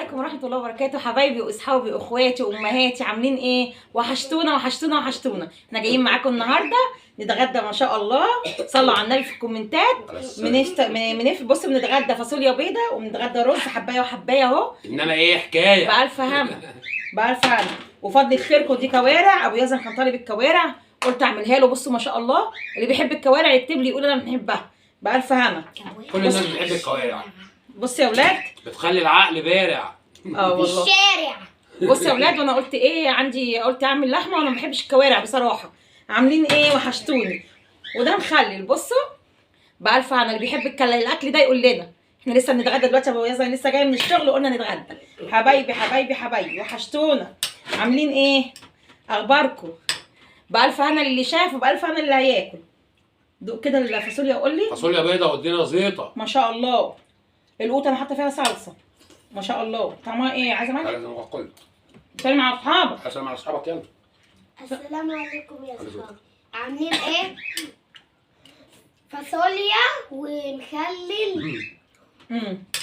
عليكم ورحمه الله وبركاته، حبايبي واصحابي واخواتي وامهاتي، عاملين ايه؟ وحشتونا وحشتونا وحشتونا. احنا جايين معاكم النهارده نتغدى ما شاء الله. صلوا على النبي في الكومنتات. بص بنتغدى فاصوليا بيضه وبنتغدى رز حبايه وحبايه اهو. انما ايه حكايه بألف هنا بألف هنا وفضل خيركم. دي كوارع، ابو يزن كان طالب الكوارع قلت اعملها له. بصوا ما شاء الله، اللي بيحب الكوارع يكتب لي يقول انا بنحبها. بألف هنا. كل الناس بتحب الكوارع، بصوا يا اولاد بتخلي العقل بارع. والله الشارع. بصوا يا اولاد، وانا قلت ايه عندي، قلت اعمل لحمه وانا ما بحبش الكوارع بصراحه. عاملين ايه؟ وحشتوني. وده مخلل. بصوا بألف هنا. اللي بيحب الاكل ده يقول لنا. احنا لسه بنتغدى دلوقتي، ابو يزن لسه جاي من الشغل وقلنا نتغدى. حبايبي حبايبي حبايبي وحشتونا. عاملين ايه؟ اخباركم؟ بألف هنا اللي شاف وبألف هنا اللي هياكل. دوق كده الفاصوليا قول لي. فاصوليا بيضه وادينا زيطه ما شاء الله. القوطه انا حاطه فيها صلصه ما شاء الله. طعمها ايه؟ عايزه ملح؟ لازم اقول اتكلم مع اصحابك. اسلم على اصحابك يلا. السلام عليكم يا صحاب، عاملين ايه؟ فاصوليا ومخلل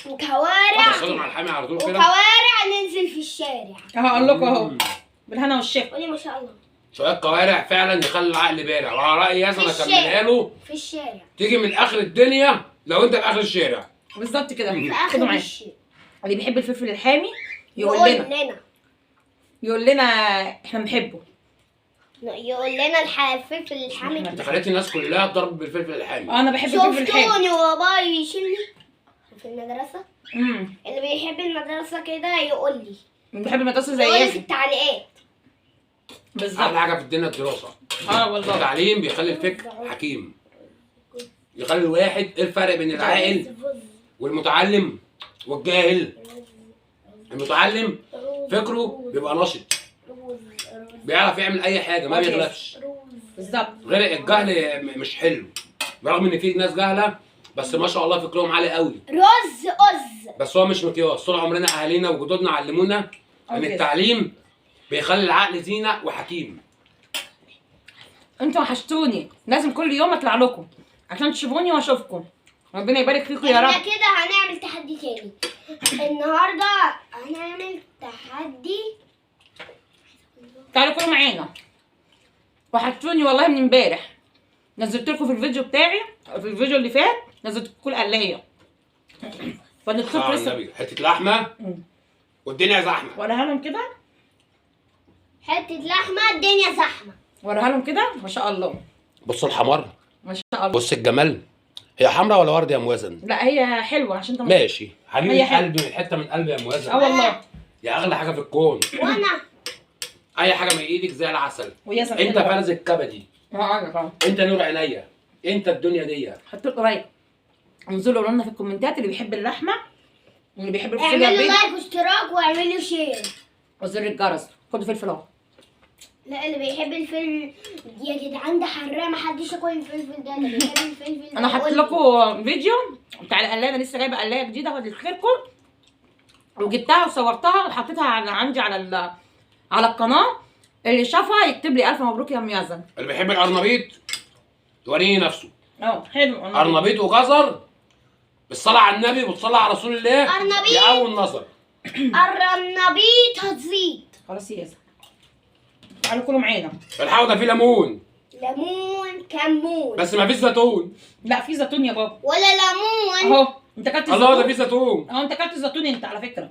وكوارع اسلم على الحامي على طول كده. وكوارع ننزل في الشارع. اقول لكم اهو بالهنا والشفا. قولي ما شاء الله. شويه كوارع فعلا يخلي العقل بارع، وعلى راي ياسر انا كملها له. في الشارع تيجي من اخر الدنيا لو انت في اخر الشارع. بالظبط كده. في خدوا اخر معايا. الشارع. اللي بيحب الفلفل الحامي يقول لنا احنا بنحبه. يقول لنا الفلفل الحامي. انت خليت الناس كلها تضرب بالفلفل الحامي. انا بحب الفلفل الحامي. شفتوني وباباي يشيلني في المدرسة. اللي بيحب المدرسة كده يقول لي، بحب المدرسه زي يقول لي في ايه؟ التعليقات. بالظبط. احلى حاجه في الدنيا الدراسه. والله التعليم بيخلي الفكر حكيم، يخلي الواحد ايه الفرق بين العاقل والمتعلم والجاهل. المتعلم فكره بيبقى نشط، بيعرف يعمل اي حاجه ما بيغلبش. بالظبط. غير الجهل مش حلو، برغم ان في ناس جهله بس ما شاء الله فكرهم عالي قوي. رز بس هو مش مقياس. طول عمرنا اهالينا وجدودنا علمونا ان التعليم بيخلي العقل زينه وحكيم. انتوا وحشتوني، لازم كل يوم اطلع لكم عشان تشوفوني واشوفكم. ربنا يبارك فيكم يا احنا رب. كده هنعمل تحدي تاني النهارده. هنعمل تحدي. تعالوا كلوا معانا. وحشتوني والله من امبارح. نزلت لكم في الفيديو بتاعي، في الفيديو اللي فات نزلت لكم القلايه. فنزلت لكم لسه حته لحمه والدنيا زحمه. وراها لهم كده. حته لحمه الدنيا زحمه. وراها لهم كده ما شاء الله. بص الحمار، ما شاء الله. بص الجمال. هي حمراء ولا وردي يا موازن؟ لا هي حلوه عشان انت ماشي حبيبي حلوة. قلبي، حته من قلبي يا موازن. والله. يا اغلى حاجه في الكون. وانا اي حاجه من ايدك زي العسل. ويا سلام. انت فلذ الكبدي، عارفه. انت نور عينيا، انت الدنيا دي. حطوا لكم لايك. انزلوا قولوا لنا في الكومنتات اللي بيحب اللحمه واللي بيحب الفاصوليا اعملوا البيضاء لايك واشتراك واعملوا شير وزر الجرس. خدوا فلفل اهو. لا اللي بيحب الفلفل يا جدعان ده حراق، محدش ياكل الفلفل ده. اللي بيحب الفلفل انا حاطط لكم فيديو بتاع القلايه. انا لسه جايبه قلايه جديده فضل خيركم، وجبتها وصورتها وحطيتها عندي على القناه. اللي شافها يكتب لي الف مبروك يا ام يزن. اللي بيحب القرنبيط يوريني نفسه. حلو. قرنبيط وجزر بالصلاه على النبي وبالصلاه على رسول الله. قرنبيط. يقوي النظر. القرنبيط هتزيد. خلاص يا يزن. تعالوا كلوا معانا. الحوضه فيه ليمون ليمون كمون. بس ما فيش زيتون. لا في زيتون يا بابا. ولا ليمون. اهو انت اكلت الله ده الزيتون. فيه زيتون. انت اكلت الزيتون انت على فكره.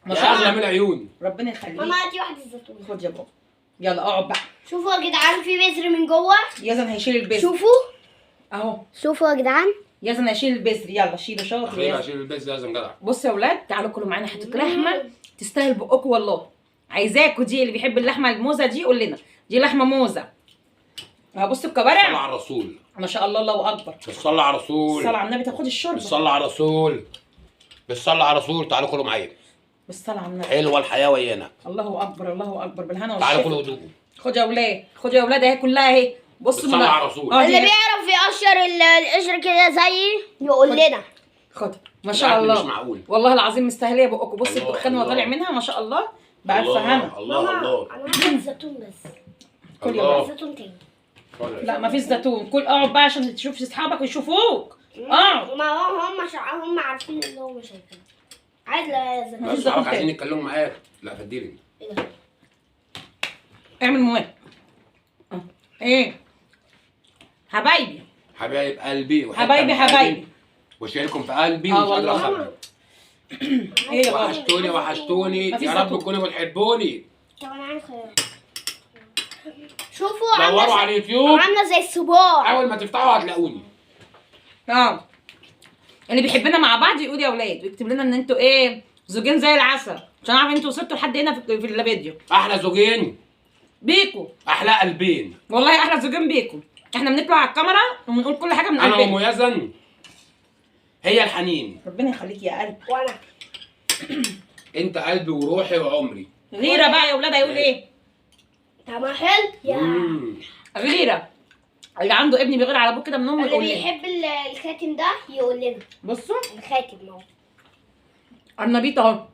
ما يا شاء اغلى الله. من العيون. ربنا يخليك. ماما هاتي واحده زيتون. خد يا بابا. يلا اقعد بقى. شوفوا يا جدعان في بذر من جوه. يزن هيشيل البذر. شوفوا اهو. شوفوا يا جدعان. يزن هيشيل البذر. يلا شيله شاطر اخليه يا اشيل البيت لازم جدع. بصوا يا اولاد تعالوا كلوا معانا حته لحمه تستاهل بقكم والله. عايزاكوا دي اللي بيحب اللحمه الموزه دي يقول لنا. دي لحمه موزه. بصوا صلى الكوارع على الرسول. ما شاء الله الله اكبر. بالصلاه على الرسول. بالصلاه على النبي. تاخد الشوربه. بالصلاه على الرسول. بالصلاه على الرسول. تعالوا كلوا معايا. بالصلاه على النبي. حلوه الحياه ويانا. الله اكبر الله اكبر بالهنا تعالوا كلوا والشفا. ودوقوا. خد يا اولاد خد يا اولاد اهي كلها اهي. بصوا بالصلاه على الرسول. دي اللي بيعرف يقشر القشر كده زيي يقول لنا. خد ما شاء الأكل الله. مش معقول. والله العظيم مستاهليه بقكم. بص الله، الدخان وهو الله. طالع منها ما شاء الله. بألف هنا. الله الله. انا هاخد زيتون بس. كل الله. يوم. زيتون تاني. لا ما فيش زيتون. كل اقعد بقى عشان تشوف اصحابك ويشوفوك. اقعد. ما هم عارفين اللي هو مش هياكل. عايز لازم. مفيش اصحابك زقوم عايزين تاني. يتكلموا معاك. لا فديني. ايه ده؟ اعمل مواد. ايه حبايبي حبايب قلبي وحتة حبايبي من قلبي حبايبي. وشايلكم في قلبي آه ومش قادر والله. اخرج. ايه يا بابا؟ وحشتوني وحشتوني مفيش يا رب زقوم. تكونوا بتحبوني. طب انا عايز خيار. شوفوا دوروا على عامله اليوتيوب عامله زي الصباع. اول ما تفتحوا هتلاقوني. اه اللي بيحبنا مع بعض يقول يا اولاد ويكتب لنا ان انتوا ايه زوجين زي العسل عشان اعرف انتوا وصلتوا لحد هنا في الفيديو. احلى زوجين بيكو احلى قلبين. والله احلى زوجين بيكو. احنا بنطلع على الكاميرا وبنقول كل حاجه من انا قلبنا. ام يزن هي الحنين. ربنا يخليك يا قلب. وانا انت قلبي وروحي وعمري. غيره بقى يا اولاد هيقول ايه؟ طعمها حلو يا. مم. غيره. اللي عنده ابني بيغير على ابوه كده من امه اللي يقول لي بيحب الخاتم ده يقول لنا. بصوا الخاتم اهو. قرنبيط اهو.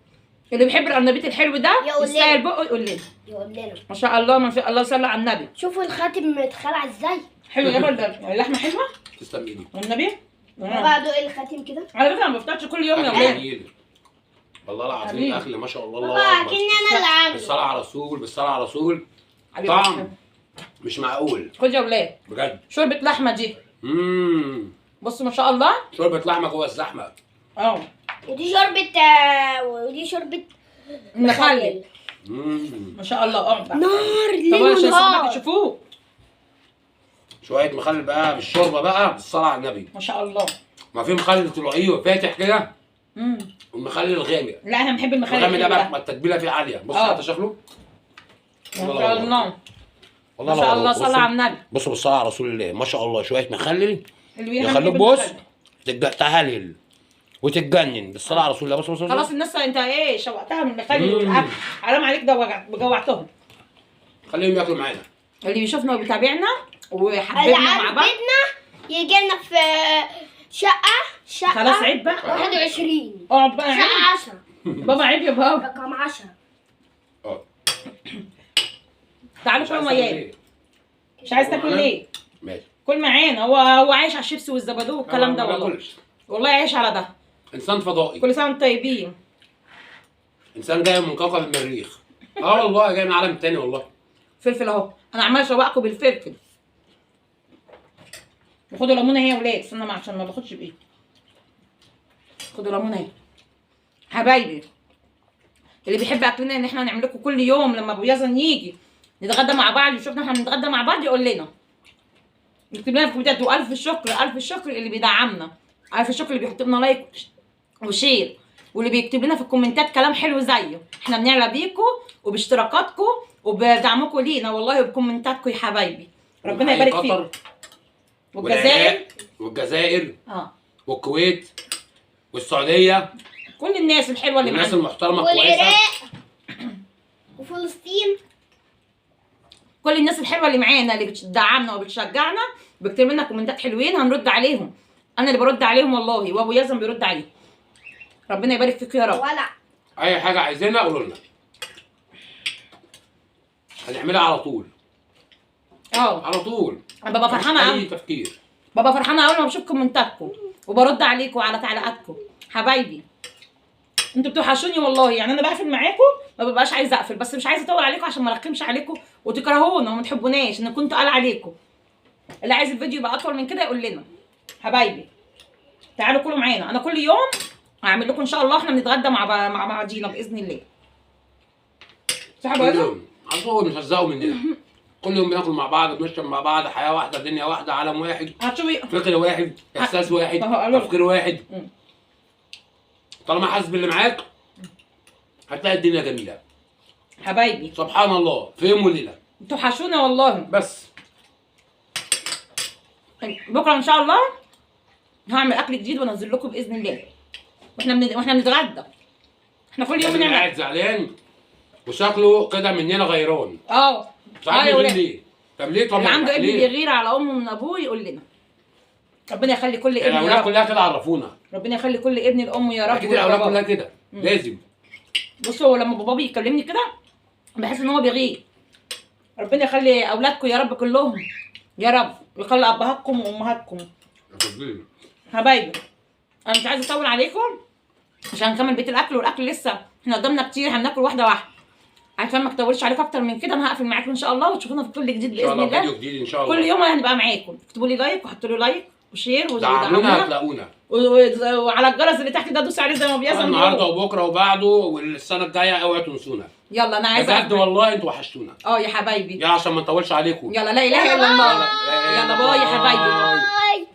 اللي بيحب القرنبيط الحلو ده يقول لنا. يستاهل بقه يقول لنا. يقول لنا. ما شاء الله ما شاء الله صلى على النبي. شوفوا الخاتم متخلع ازاي. حلو يا بابا اللحمه حلوه تسلم ايدي. والنبي. بقى دوق الخاتم كده. على فكره ما بفطرش كل يوم يا اكل اولاد. جميل. والله العظيم حبيبي. اكل ما شاء الله بابا الله اكبر. كأني انا اللي عامله. بالصلاه على رسول بالصلاه على رسول. حبيبي. طعم مش معقول خد يا اولاد بجد. شوربه لحمه دي. بصوا ما شاء الله. شوربه لحمه جوه الزحمه. اه ودي شوربة مخلل. مم. ما شاء الله اقعد بقى. نار طب ليل عشان ونهار. تشوفوه. شويه مخلل بقى بالشوربه بقى بالصلاه على النبي. ما شاء الله. ما في مخلل تلاقيه فاتح كده امم والمخلل الغامق. لا انا بنحب المخلل الغامق ده الحلو بقى التتبيله فيه عاليه. بص آه. حتى شكله. ما شاء الله. والله ما شاء لا الله بصوا- صلى على النبي. بصوا بالصلاه على رسول الله ما شاء الله شويه مخلل اللي يخلوك بيحب بص المخلل. تهلل وتتجنن بالصلاه على رسول الله. بص بص خلاص الناس انت ايه شوقتها من المخلل مم. والاكل. حرام عليك ده جوعتهم. خليهم ياكلوا معانا. اللي بيشوفنا وبيتابعنا اللي وحببنا مع بعض. عجبتنا يجي لنا في شقة خلاص عيب بقى. 21 اقعد بقى عيب. شقة 10 بابا عيب يا بابا. رقم 10. اه تعالوا كلوا وياي. مش عايز تاكل معانا؟ ليه؟ ماشي. كل معانا هو عايش على الشيبسي والزبادو والكلام ده ما والله. باكلش. والله عايش على ده. انسان فضائي. كل سنه وانتم طيبين. انسان جاي من كوكب المريخ. اه والله جاي من عالم تاني والله. فلفل اهو انا عمال اشوقكم بالفلفل. وخدوا ليمونه هي يا ولاد استنى عشان ما باخدش بايدي. خدوا ليمونه اهي. حبايبي اللي بيحب اكلنا ان احنا نعمل لكم كل يوم لما ابو يزن يجي نتغدى مع بعض يشوفنا احنا بنتغدى مع بعض يقول لنا. يكتب لنا في الكومنتات والف الشكر الف الشكر اللي بيدعمنا. الف الشكر اللي بيحط لنا لايك وشير واللي بيكتب لنا في الكومنتات كلام حلو زيه. احنا بنعلى بيكم وباشتراكاتكم وبدعمكم لينا والله وبكومنتاتكم يا حبايبي. ربنا وحي يبارك قطر فيكم. والجزائر والعراق والجزائر اه والكويت والسعوديه كل الناس الحلوه اللي والناس معانا. المحترمه كويسه. والعراق وفلسطين. كل الناس الحلوه اللي معانا اللي بتدعمنا وبتشجعنا بيكتب لنا كومنتات حلوين هنرد عليهم. انا اللي برد عليهم والله وابو يزن بيرد عليهم. ربنا يبارك فيكم يا رب. ولا اي حاجه عايزينها قولوا لنا هنعملها على طول. اه على طول. انا ببقى فرحانه اي قوي. تفكير. ببقى فرحانه اول ما بشوف كومنتاتكم وبرد عليكم وعلى تعليقاتكم حبايبي. انتوا بتوحشوني والله يعني انا بقفل معاكم ما ببقاش عايزه اقفل بس مش عايزه اطول عليكم عشان ما ارخمش عليكم وتكرهونا وما تحبوناش ان كنت قال عليكم. اللي عايز الفيديو يبقى اطول من كده يقول لنا. حبايبي تعالوا كلوا معانا. انا كل يوم هعمل لكم ان شاء الله احنا بنتغدى مع بعضينا باذن الله. صح يا كل بابا؟ يوم على طول مش هتزهقوا مننا. كل يوم بناكل مع بعض بنشرب مع بعض حياه واحده دنيا واحده عالم واحد هتشوفي فكر واحد احساس واحد ما هو قالوا لك. تفكير واحد. مم. طالما حاسس باللي معاك هتلاقي الدنيا جميله. حبايبي سبحان الله في يوم وليله. توحشونا والله. بس بكره ان شاء الله هعمل اكل جديد وانزل لكم باذن الله. واحنا بنتغدى. احنا كل يوم اللي بنعمل. قاعد زعلان وشكله كده مننا غيران. اه مش عارف يا يغير ولاد. ليه. طب ليه؟ طب اللي عنده ابن ليه؟ بيغير على امه من ابوه يقول لنا. ربنا يخلي كل ابن يا الاولاد رب. كلها كده عرفونا. ربنا يخلي كل ابن لامه يا رب. اكيد الاولاد ويا كلها بابا. كده لازم. بصوا هو لما بابا بيكلمني كده بحس ان هو بيغير. ربنا يخلي اولادكم يا رب كلهم يا رب ويخلي ابهاتكم وامهاتكم. حبايبي انا مش عايزه اطول عليكم عشان نكمل بقيه الاكل، والاكل لسه احنا قدامنا كتير، هناكل واحده واحده عشان ما اطولش عليكم اكتر من كده. انا هقفل معاكم ان شاء الله، وتشوفونا في كل جديد ان شاء باذن الله الله. فيديو جديد ان شاء الله. كل يوم هنبقى معاكم، اكتبوا لي لايك وحطوا لي لايك وشير دعمونا هتلاقونا. وعلى الجرس اللي تحت ده دوسوا عليه زي ما بيحصل النهارده وبكره وبعده والسنه الجايه اوعوا تنسونا. يلا انا عايزه بجد والله انتوا وحشتونا. يا حبايبي يلا عشان ما نطولش عليكم. يلا لا اله الا الله. يلا يلا باي يا حبايبي. باي.